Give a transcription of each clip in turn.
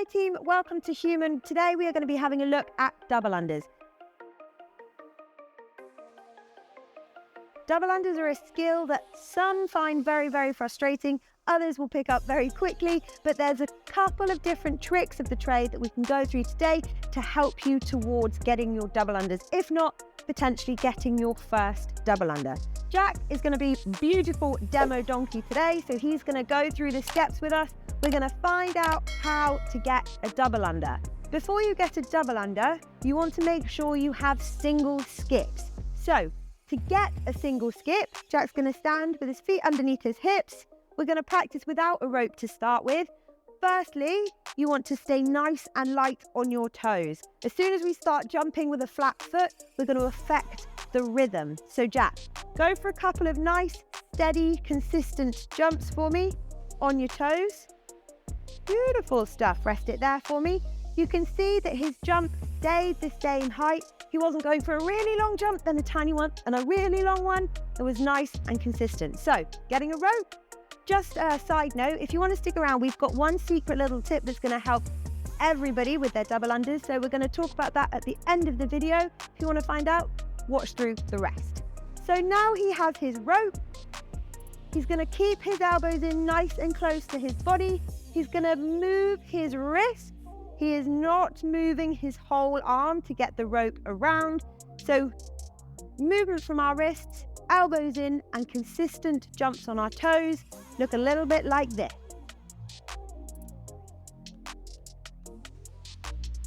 Hi team, welcome to HUMN. Today we are going to be having a look at double unders. Double unders are a skill that some find very, very frustrating. Others will pick up very quickly, but there's a couple of different tricks of the trade that we can go through today to help you towards getting your double unders. If not, potentially getting your first double under. Jack is going to be beautiful demo donkey today, so he's going to go through the steps with us. We're going to find out how to get a double under. Before you get a double under, you want to make sure you have single skips. So to get a single skip, Jack's going to stand with his feet underneath his hips. We're going to practice without a rope to start with. Firstly, you want to stay nice and light on your toes. As soon as we start jumping with a flat foot, we're going to affect the rhythm. So Jack, go for a couple of nice, steady, consistent jumps for me on your toes. Beautiful stuff. Rest it there for me. You can see that his jump stayed the same height. He wasn't going for a really long jump, then a tiny one, and a really long one. It was nice and consistent. So getting a rope. Just a side note, if you want to stick around, we've got one secret little tip that's going to help everybody with their double unders. So we're going to talk about that at the end of the video. If you want to find out, watch through the rest. So now he has his rope. He's going to keep his elbows in nice and close to his body. He's going to move his wrist. He is not moving his whole arm to get the rope around. So movement from our wrists, elbows in, and consistent jumps on our toes look a little bit like this.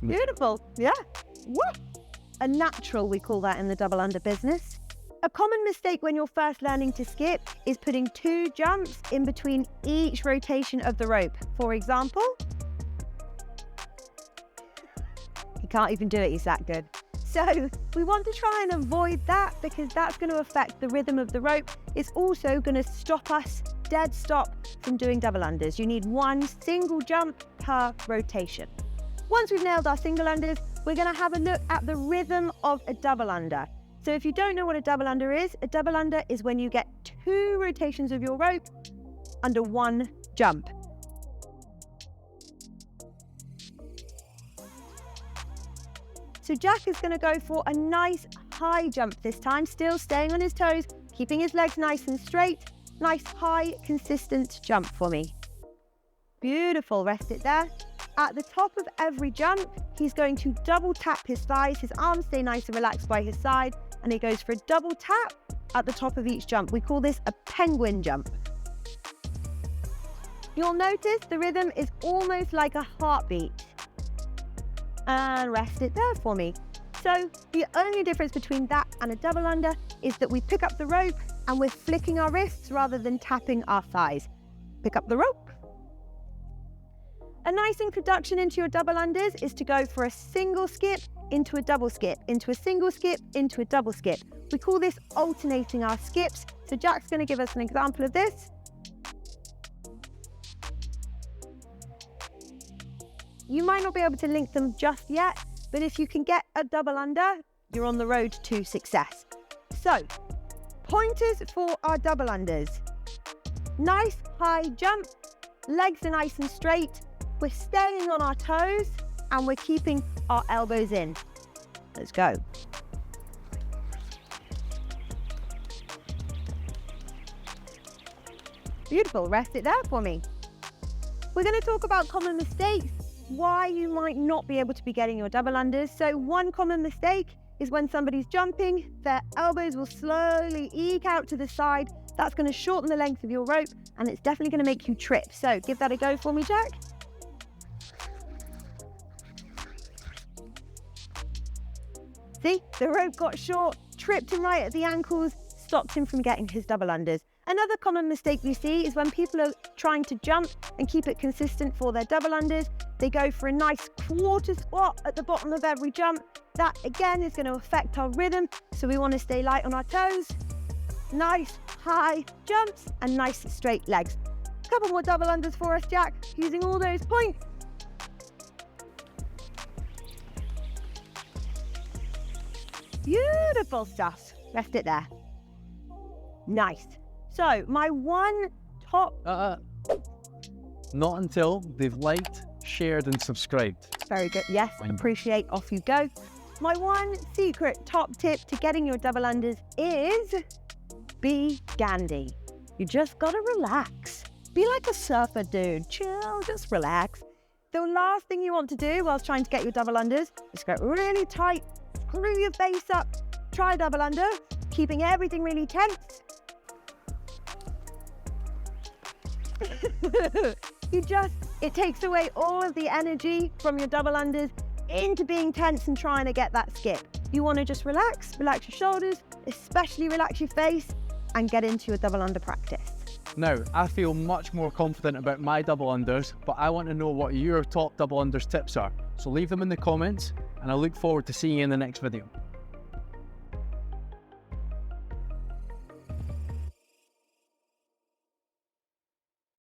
Beautiful, yeah. Woo! A natural, we call that in the double under business. A common mistake when you're first learning to skip is putting 2 jumps in between each rotation of the rope. For example, he can't even do it, he's that good. So we want to try and avoid that because that's going to affect the rhythm of the rope. It's also going to stop us dead stop from doing double unders. You need 1 single jump per rotation. Once we've nailed our single unders, we're going to have a look at the rhythm of a double under. So if you don't know what a double under is when you get 2 rotations of your rope under 1 jump. So Jack is going to go for a nice high jump this time, still staying on his toes, keeping his legs nice and straight. Nice high, consistent jump for me. Beautiful, rest it there. At the top of every jump, he's going to double tap his thighs, his arms stay nice and relaxed by his side, and he goes for a double tap at the top of each jump. We call this a penguin jump. You'll notice the rhythm is almost like a heartbeat. And rest it there for me. So the only difference between that and a double under is that we pick up the rope and we're flicking our wrists rather than tapping our thighs. Pick up the rope. A nice introduction into your double unders is to go for a single skip into a double skip, into a single skip, into a double skip. We call this alternating our skips. So Jack's going to give us an example of this. You might not be able to link them just yet, but if you can get a double under, you're on the road to success. So, pointers for our double unders. Nice high jump, legs are nice and straight, we're staying on our toes, and we're keeping our elbows in. Let's go. Beautiful, rest it there for me. We're going to talk about common mistakes, why you might not be able to be getting your double unders. So one common mistake is when somebody's jumping, their elbows will slowly eke out to the side. That's going to shorten the length of your rope and it's definitely going to make you trip. So give that a go for me, Jack. See, the rope got short, tripped him right at the ankles, stopped him from getting his double unders. Another common mistake we see is when people are trying to jump and keep it consistent for their double unders, they go for a nice quarter squat at the bottom of every jump. That again is going to affect our rhythm, so we want to stay light on our toes. Nice high jumps and nice straight legs. A couple more double unders for us, Jack, using all those points. Beautiful stuff. Rest it there. Nice. So my one top... Not until they've liked, shared and subscribed. Very good. Yes, appreciate. Off you go. My one secret top tip to getting your double unders is be Gandhi. You just gotta relax. Be like a surfer, dude. Chill, just relax. The last thing you want to do whilst trying to get your double unders is get really tight, screw your face up, try double under, keeping everything really tense. It takes away all of the energy from your double unders into being tense and trying to get that skip. You want to just relax your shoulders, especially relax your face, and get into your double under practice. Now, I feel much more confident about my double unders, but I want to know what your top double unders tips are. So leave them in the comments, and I look forward to seeing you in the next video.